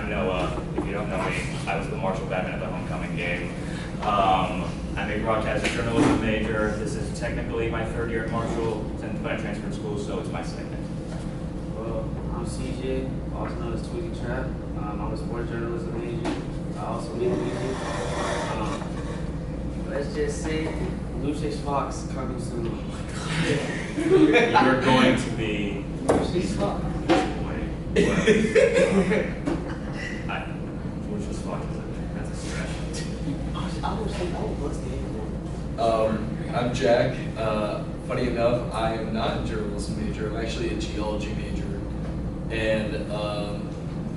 I'm Noah. If you don't know me, I was the Marshall Batman at the homecoming game. I'm a broadcast journalism major. This is technically my third year at Marshall, but I transferred schools, so it's my second. Well, I'm CJ, also known as Twiggy Trap. I'm a sports journalism major. I also read music. Let's just say Lucius Fox coming soon. You're going to be Lucius Fox. Lucius Fox that's a stretch. I was saying, what's the I'm Jack. Funny enough, I am not a journalism major. I'm actually a geology major. And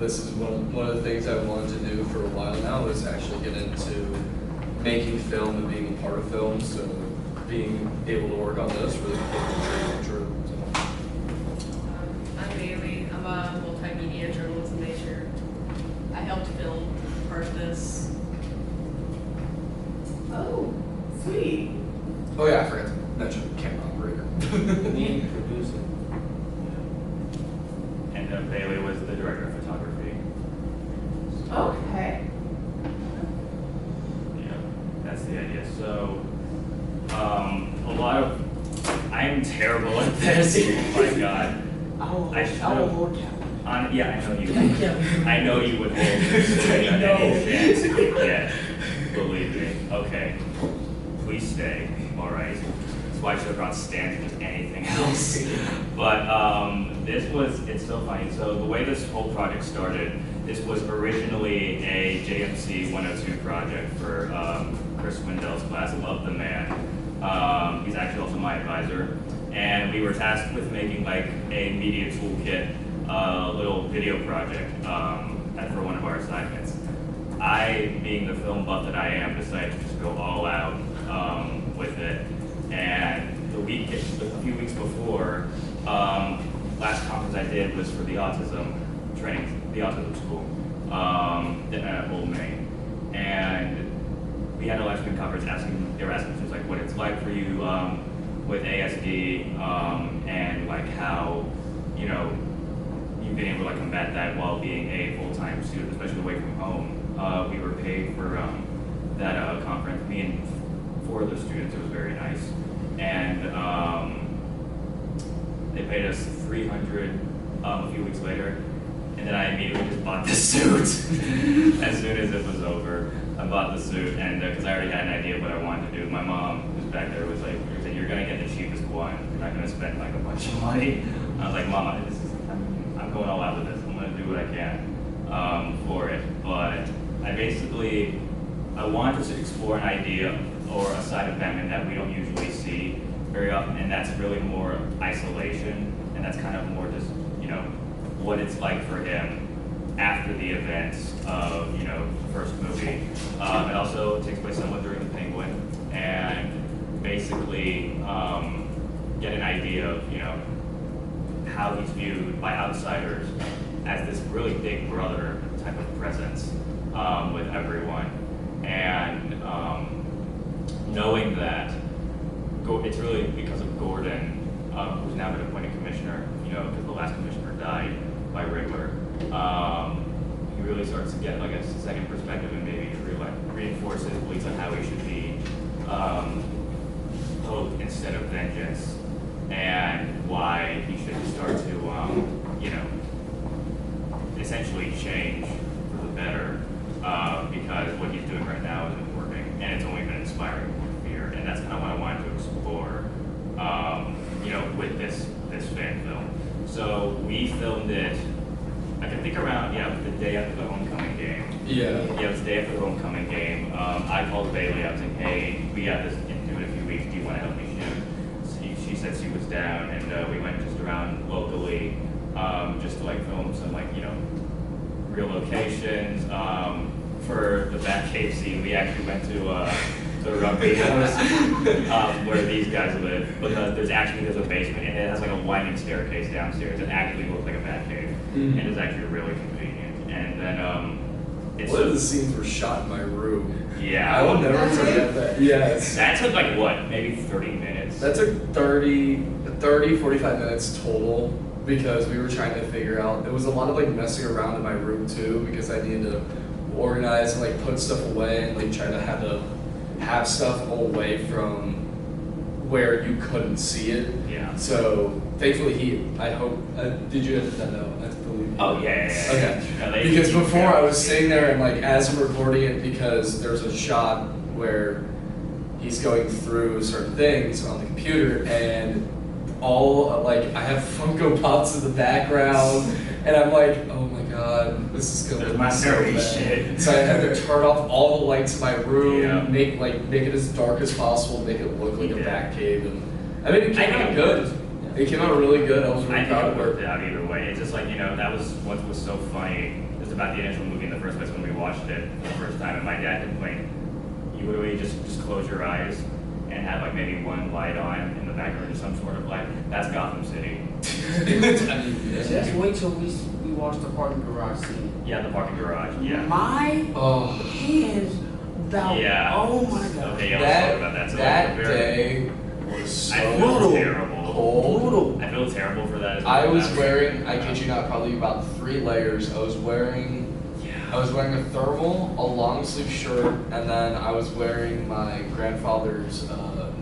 this is one of the things I've wanted to do for a while now is actually get into making film and being a part of film. So being able to work on this really became a dream. I'm Bailey. I'm a multimedia journalism major. I helped film part of this. Oh, sweet. Oh yeah, I forgot to mention camera operator. Me producer. And Bailey was the director of photography. Okay. Yeah, that's the idea. So, I am terrible at this. Oh my god. I will hold yeah, I know you. I know you would hold straight on any chance you get. Believe me. Okay. Please stay. All right. That's why I should have brought stands or just anything else. But it's so funny. So the way this whole project started, this was originally a JMC 102 project for Chris Wendell's class. I love the man. He's actually also my advisor. And we were tasked with making like a media toolkit, little video project for one of our assignments. I, being the film buff that I am, decided to just go all out with it. And a few weeks before, last conference I did was for the autism school at Old Main. And we had a live stream conference they were asking us like what it's like for you with ASD and like how, you know, you've been able to like combat that while being a full-time student, especially away from home. We were paid for that conference, me and 4 other students. It was very nice. And they paid us $300 a few weeks later. And then I immediately just bought the suit as soon as it was over. I bought the suit, and because I already had an idea of what I wanted to do. My mom, who's back there, was like, "You're gonna get the cheapest one. You're not gonna spend like a bunch of money." And I was like, "Mom, I'm going all out with this. I'm gonna do what I can for it." But I wanted to explore an idea or a side of Batman that we don't usually see very often, and that's really more isolation, and that's kind of more just, you know, what it's like for him after the events of, you know, the first movie. It also takes place somewhat during the Penguin, and basically get an idea of, you know, how he's viewed by outsiders as this really big brother type of presence with everyone. And knowing that it's really because of Gordon, who's now been appointed commissioner, you know, because the last commissioner died by Riddler. He really starts to get like a second perspective and maybe reinforce his beliefs on how he should be hope instead of vengeance, and why he should start to, you know, essentially change for the better, because what he's doing right now isn't working, and it's only been inspiring more fear, and that's kind of what I wanted to explore, you know, with this fan film. So we filmed it, I can think around, it was the day after the homecoming game. Yeah. Yeah, it was the day after the homecoming game. I called Bailey, I was like, "Hey, we got this due in a few weeks, do you want to help me shoot?" So she said she was down, and we went just around locally, just to like film some like, you know, real locations. For the Batcave scene, we actually went to the rugby house where these guys live, because there's a basement, and it has like a winding staircase downstairs. It actually looks like a Batcave, and it's actually really convenient. And then one of the scenes were shot in my room. Yeah, I will never forget that. Yes. That took like what, maybe 30 minutes. That took 45 minutes total. because we were trying to figure out. There was a lot of like messing around in my room too because I needed to organize and like put stuff away and like try to have stuff away from where you couldn't see it. Yeah. So thankfully I hope. Did you edit that out? I believe. Oh yeah. Okay. No, Because before I was sitting there and like as I'm recording it, because there's a shot where he's going through certain things on the computer and all like I have Funko Pops in the background and I'm like, oh my god, this is gonna There's look my so narration. bad. So I had to turn off all the lights in my room, Yeah. make it as dark as possible, make it look like a Yeah. bat cave, and I mean it came I out think good. It came out really good. I was I really think proud it of worked it. out either way. It's just like, that was what was so funny just about the initial movie in the first place when we watched it the first time. And my dad complained, you literally just close your eyes and have like maybe one light on in the background or some sort of light. That's Gotham City. Just wait till we watch the parking garage scene. Yeah, the parking garage. Yeah. My Oh. hands about. Yeah. Oh my god. Okay, yeah, let's talk about that. So That very- day was I so feel brutal. terrible. cold. Brutal. I feel terrible for that as well. I was That wearing, I kid you not, probably about 3 layers. I was wearing a thermal, a long sleeve shirt, and then I was wearing my grandfather's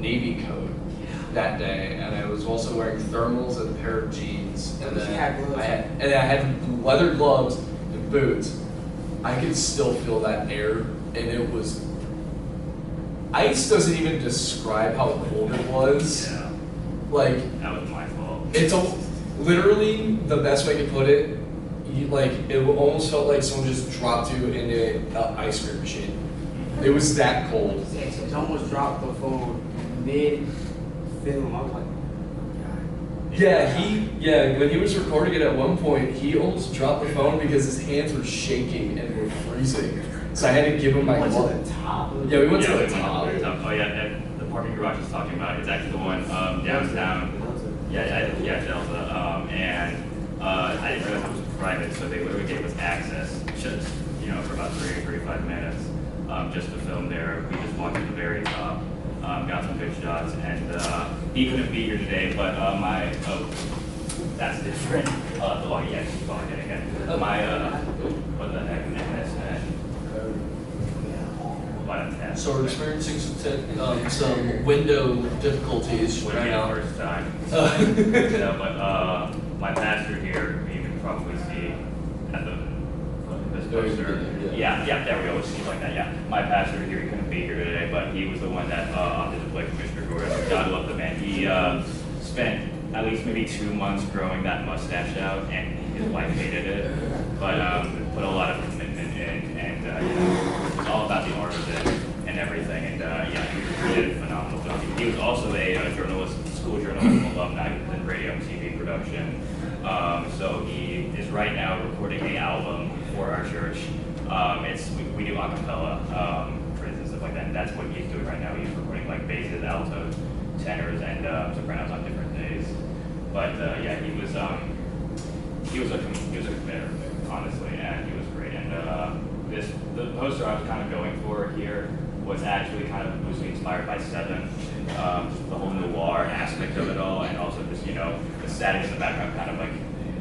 Navy coat that day, and I was also wearing thermals and a pair of jeans, and You had gloves. I had leather gloves and boots. I could still feel that air, and it was. Ice doesn't even describe how cold it was. Yeah, Like that was my fault. it's literally the best way to put it. It almost felt like someone just dropped you into an ice cream machine. It was that cold. It's almost dropped the phone mid film. I was like, oh Yeah, when he was recording it at one point, he almost dropped the phone because his hands were shaking and were freezing. So I had to give him my my god. glove. Went to the top. Yeah, we went Yeah, to we the went top. to the top. Oh yeah, the parking garage is talking about. It's actually the one downtown. Yeah, Delta. And I didn't realize it was private, so they literally gave us access just for about 35 minutes just to film there. We just walked to the very top, got some good shots, and he couldn't be here today, but that's different. She's calling it again. What the heck, So we're experiencing some window difficulties Would be right the now. first time. But my pastor here, you can probably see at this poster. Yeah, there we go. It seems like that. Yeah, my pastor here, he couldn't be here today, but he was the one that opted to play Commissioner Gordon. God love the man. He spent at least maybe 2 months growing that mustache out, and his wife hated it, but put a lot of commitment in, and it's all about the art of it and everything. And he did a phenomenal job. He was also a school journalism alumni in radio and TV production. So he is right now recording an album for our church. We do a cappella, for instance, stuff like that. And that's what he's doing right now. He's recording like basses, altos, tenors, and sopranos on different days. But he was a committer, honestly, and he was great. And the poster I was kind of going for here was actually kind of loosely inspired by Seven, just the whole noir aspect of it all, and also just the static in the background. Kind of like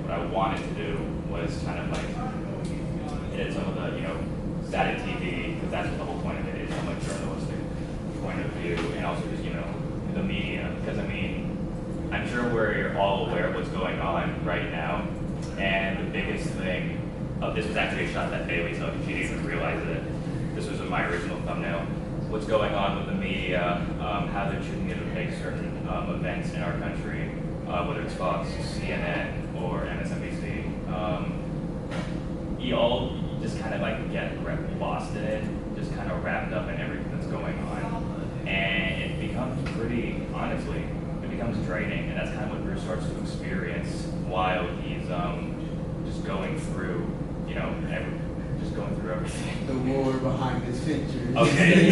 what I wanted to do was kind of like hit some of the static TV, because that's what the whole point of it is, from a journalistic point of view, and also just the media, because I mean, I'm sure we're all aware of what's going on right now, and the biggest thing, this was actually a shot that Bailey took, and she didn't even realize it. This was my original thumbnail. What's going on with the media, how they're choosing to make certain events in our country, whether it's Fox, CNN, or MSNBC. You all just kind of like get lost in it, just kind of wrapped up in everything that's going on. And it becomes pretty, honestly, it becomes draining, and that's kind of what Bruce starts to experience while he's just going through, just going through everything. the war behind this picture. Okay.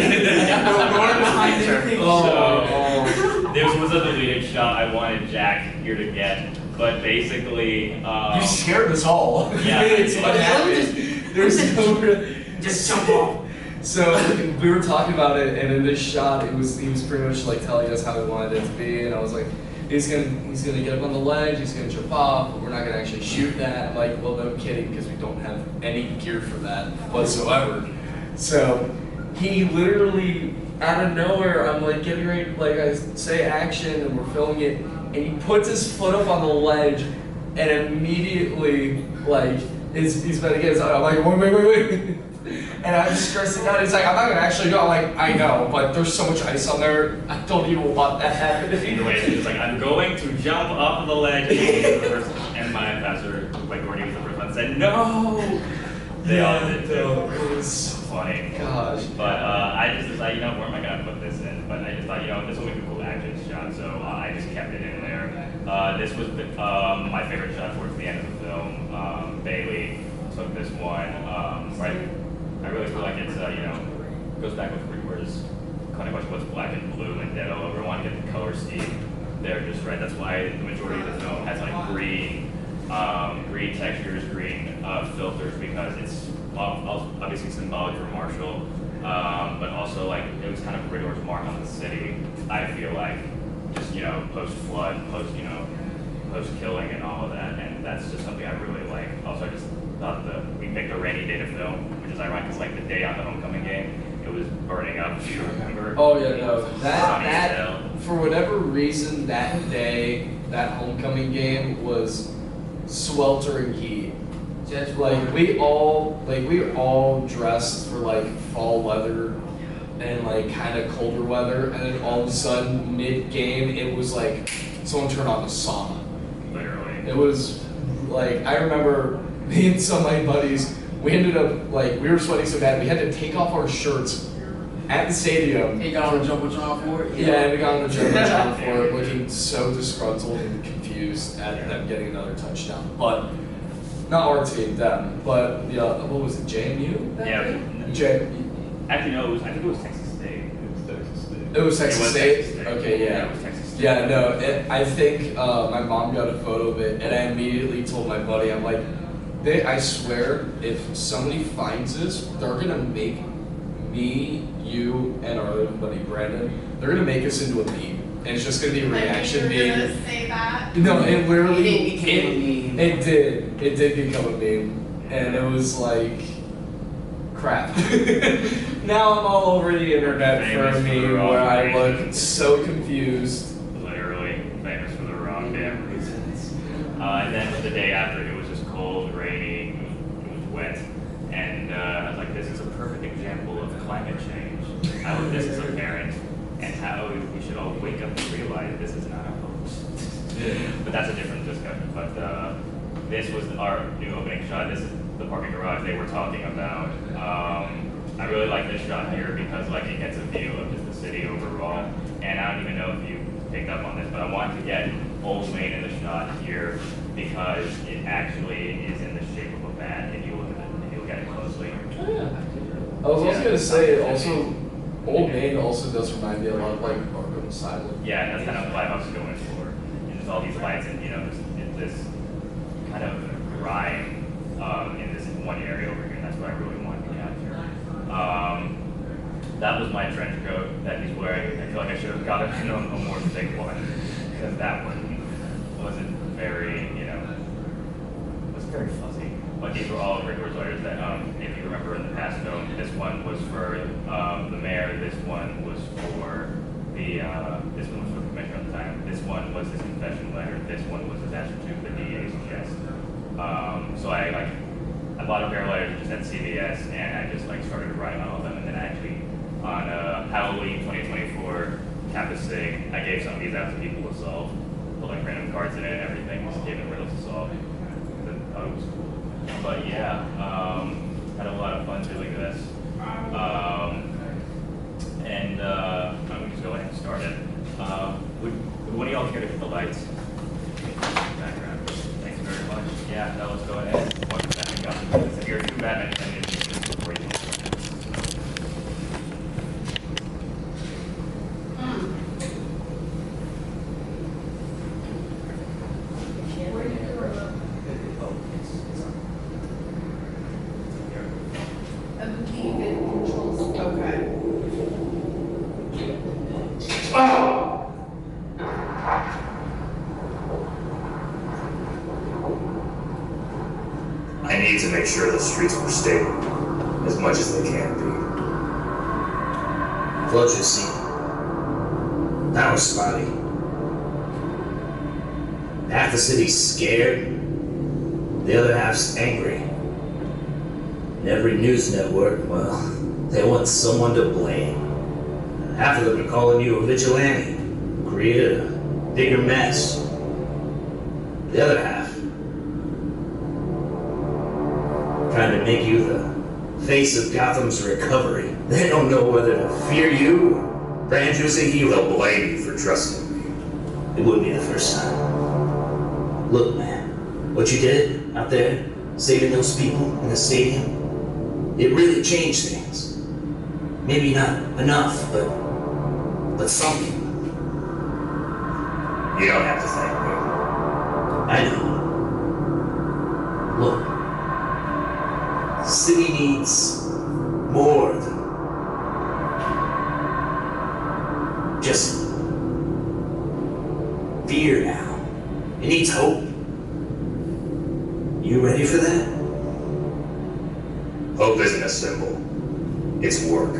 The war behind this picture. So, this was a deleted shot I wanted Jack here to get, but basically, You scared us all. Yeah. It's what happened. There's no. Just jump off. So we were talking about it, and in this shot, he was pretty much like telling us how he wanted it to be, and I was like, he's gonna get up on the ledge, he's gonna jump off, but we're not gonna actually shoot that. I'm like, well, no kidding, because we don't have any gear for that whatsoever. So he literally, out of nowhere, I'm like getting ready, like I say action, and we're filming it, and he puts his foot up on the ledge, and immediately, like, he's about to get his, I'm like, wait. And I'm stressing out. He's like, I'm not gonna actually go. I'm like, I know, but there's so much ice on there. I don't even want that happening. It's like, I'm going to jump off of the ledge, and my pastor, like, Gordy was the first one, said, no! They all did too. It was funny. Gosh. But I just decided, you know, where am I gonna put this in? But I just thought, you know, this will make a cool action shot, so I just kept it in there. This was my favorite shot towards the end of the film. Bailey took this one, right? I really feel like it's, you know, goes back with Reaper's kind of question, what's black and blue and dead all over. I want to get the color scheme there just right. That's why the majority of the film has like green textures, green filters, because it's obviously symbolic for Marshall, but also like it was kind of Riddler's mark on the city. I feel like just, you know, post-flood, post-killing and all of that, and that's just something I really like. Also, I just thought we picked a rainy day to film, which is ironic because like the day on the homecoming game, it was burning up, if you remember. Oh yeah, no, that for whatever reason that day, that homecoming game was sweltering heat. Like we were all dressed for like fall weather and like kind of colder weather, and then all of a sudden mid-game it was like someone turned on the sauna. Literally. It was like, I remember me and some of my buddies, we ended up like, we were sweating so bad we had to take off our shirts at the stadium. He got on the Jumbotron for it? Yeah, we got on the Jumbotron for it, looking so disgruntled and confused at them getting another touchdown. But not our team, them. But yeah, what was it, JMU? Actually, no, I think it was Texas State. It was Texas State? Okay, yeah. It was Texas State. Yeah, no, I think my mom got a photo of it, and I immediately told my buddy, I'm like, I swear, if somebody finds this, they're gonna make me, you, and our other buddy Brandon, they're gonna make us into a meme. And it's just gonna be a reaction meme. You're gonna say that? No, it literally, It became a meme. It did become a meme. And it was like, crap. Now I'm all over the internet for a meme where I look so confused. Literally famous for the wrong damn reasons. And then the day after, it was just cold, rainy, it was wet, and I was like, this is a perfect example of climate change. How this is apparent, and how we should all wake up and realize this is not a hoax. But that's a different discussion. But this was our new opening shot. This is the parking garage they were talking about. I really like this shot here because like it gets a view of just the city overall. And I don't even know if you picked up on this, but I wanted to get Old Main in the shot here because it actually is in the shape of a bat if you look at it closely. Oh, yeah. I was also gonna say, also, Old Main also does remind me a lot of like Arkham Asylum. Yeah, that's kind of what I was going for. And just all these lights and, you know, this kind of grime in this one area over here. That's what I really wanted to capture. That was my trench coat that he's wearing. I feel like I should have gotten a more thick one because that one wasn't very, you know, was very fuzzy. But these were all regular sweaters that, if you remember in the past film, this one was for the mayor, this one was for this one was for the commissioner at the time, this one was his confession letter, this one was his answer to the DA's chest. So I bought a pair of letters just at CVS, and I just like started writing all of them, and then actually on Halloween 2024 campus thing, I gave some of these out to people to solve, put like random cards in it and everything, just gave them riddles to solve. I thought it was cool. But yeah, had a lot of fun doing this. And we just go ahead and start it. Would one of y'all care to hit the lights? Background. Thanks very much. Yeah, no, let's go ahead. Watch Batman Gotham. If you're a true Batman fan, it's before you make sure the streets were stable, as much as they can be. Floods you see. Power spotty. Half the city's scared, the other half's angry. And every news network, well, they want someone to blame. Half of them are calling you a vigilante, who created a bigger mess. The other half, trying to make you the face of Gotham's recovery. They don't know whether to fear you or brand you as a hero. They'll blame you for trusting me. It wouldn't be the first time. Look, man, what you did out there, saving those people in the stadium, it really changed things. Maybe not enough, but something. You don't have to thank me. I know. Look, the city needs more than just fear now. It needs hope. You ready for that? Hope isn't a symbol. It's work.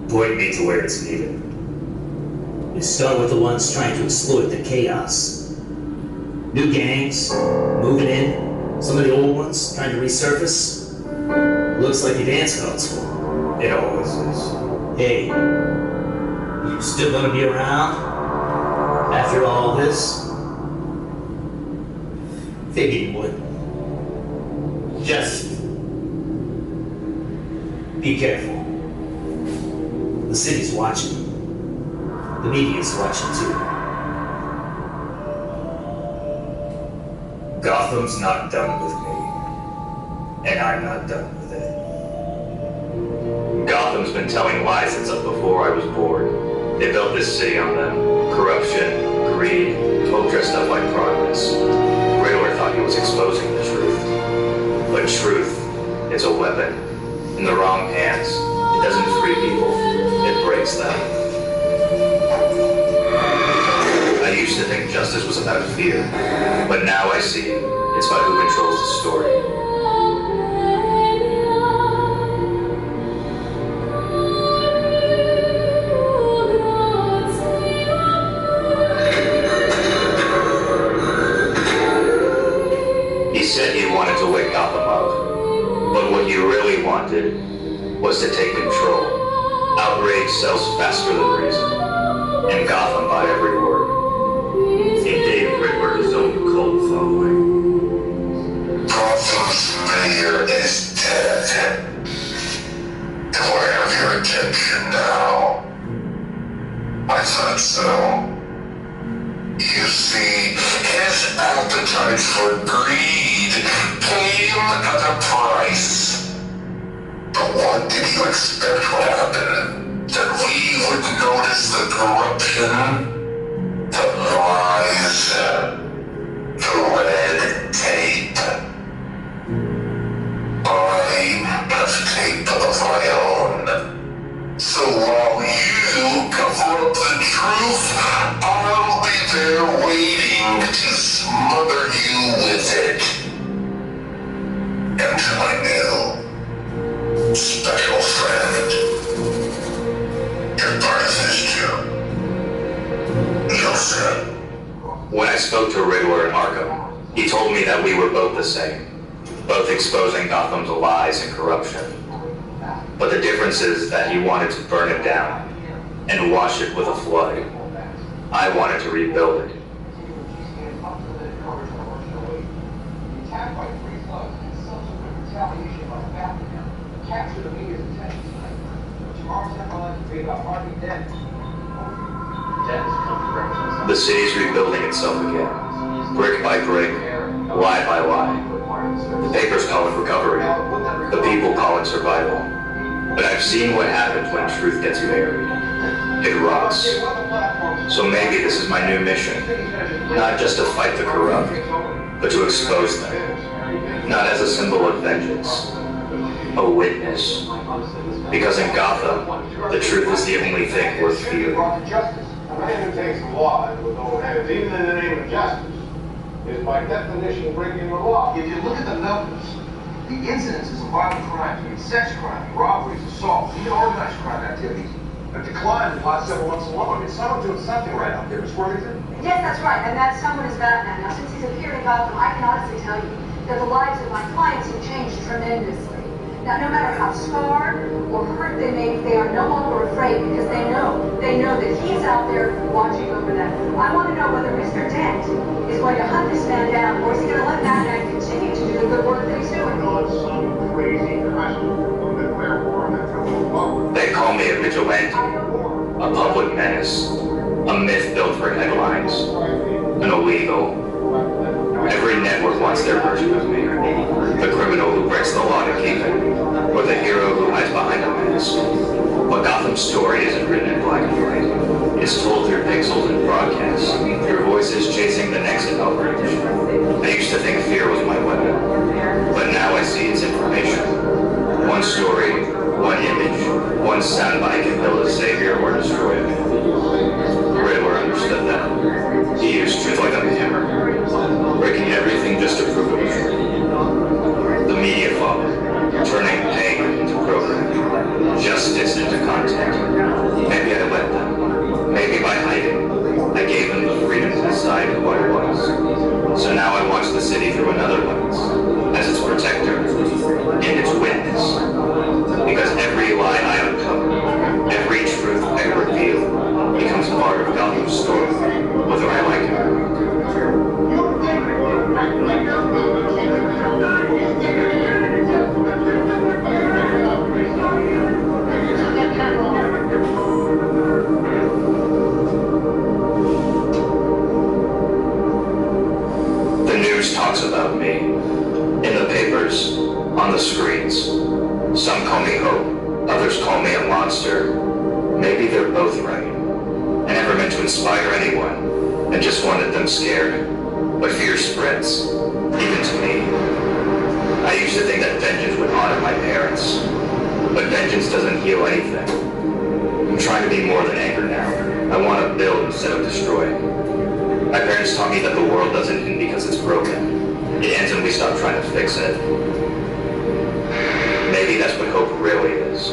Point me to where it's needed. We start with the ones trying to exploit the chaos. New gangs, moving in. Some of the old ones trying to resurface. Looks like your dance cards full. It always is. Hey, you still gonna be around after all this? Figured you would. Just be careful. The city's watching. The media's watching too. Gotham's not done with me. And I'm not done with it. Gotham's been telling lies since up before I was born. They built this city on them. Corruption, greed, all dressed up like progress. Riddler thought he was exposing the truth. But truth is a weapon. In the wrong hands, it doesn't free people, it breaks them. I used to think justice was about fear, but now I see it's about who controls the story. He said he wanted to wake Gotham up, but what he really wanted was to take control. Outrage sells faster than reason, and Gotham bought every word. He gave Riddler his own cult following. Gotham's mayor is dead. Do I have your attention now? I thought so. You see, his appetite for greed came at a price. But what did you expect would happen? That we would notice the corruption, the lies, the red tape? I have tape of my own. So while you cover up the truth, I'll be there waiting to smother you with it. And to my new special friend, you're part of this too. You'll see. When I spoke to Riddler in Arkham, he told me that we were both the same, both exposing Gotham's lies and corruption. But the difference is that he wanted to burn it down and wash it with a flood. I wanted to rebuild it. The city's rebuilding itself again, brick by brick, lie by lie. The papers call it recovery, the people call it survival. But I've seen what happens when truth gets buried. It rots. So maybe this is my new mission. Not just to fight the corrupt, but to expose them. Not as a symbol of vengeance, a witness. Because in Gotham, the truth is the only thing worth fearing. A man who takes blood with no hands, even in the name of justice, is by definition breaking the law. If you look at the numbers, the incidences of violent crimes, I mean sex crime, robberies, assaults, even organized crime activities, have declined in the last several months alone. I mean, someone's doing something right out there. Miss Worthington? Yes, that's right, and that someone is Batman. Now, since he's appeared in Gotham, I can honestly tell you that the lives of my clients have changed tremendously. Now, no matter how scarred or hurt they may be, they are no longer afraid because they know that he's out there watching over them. I want to know whether Mr. Dent is going to hunt this man down, or is he going to let Batman continue to do the good work that he's doing? Some crazy crime from the nuclear war and that. They call me a vigilante, a public menace, a myth built for headlines, an illegal. Every network wants their version of me. The criminal who breaks the law to keep it, or the hero who hides behind a mask. But Gotham's story isn't written in black and white. It's told through pixels and broadcasts, through voices chasing the next outrage. I used to think fear was my weapon, but now I see it's information. One story, one image, one soundbite can build a savior or destroy it. Riddler understood that. He used truth like a hammer, breaking everything just to prove it was true. The media followed, turning pain into programming, justice into content. Maybe I let them. Maybe by hiding, I gave them the freedom to decide who I was. So now I watch the city through another lens, as its protector and its witness. Because every lie I uncover, every truth I reveal, becomes part of Gotham's story, whether I like it or not. The news talks about me, in the papers, on the screens. Some call me Hope, others call me a monster. Maybe they're both right. I never meant to inspire anyone, and just wanted them scared. But fear spreads, even to me. I used to think that vengeance would honor my parents, but vengeance doesn't heal anything. I'm trying to be more than anger now. I want to build instead of destroy. My parents taught me that the world doesn't end because it's broken. It ends when we stop trying to fix it. Maybe that's what hope really is.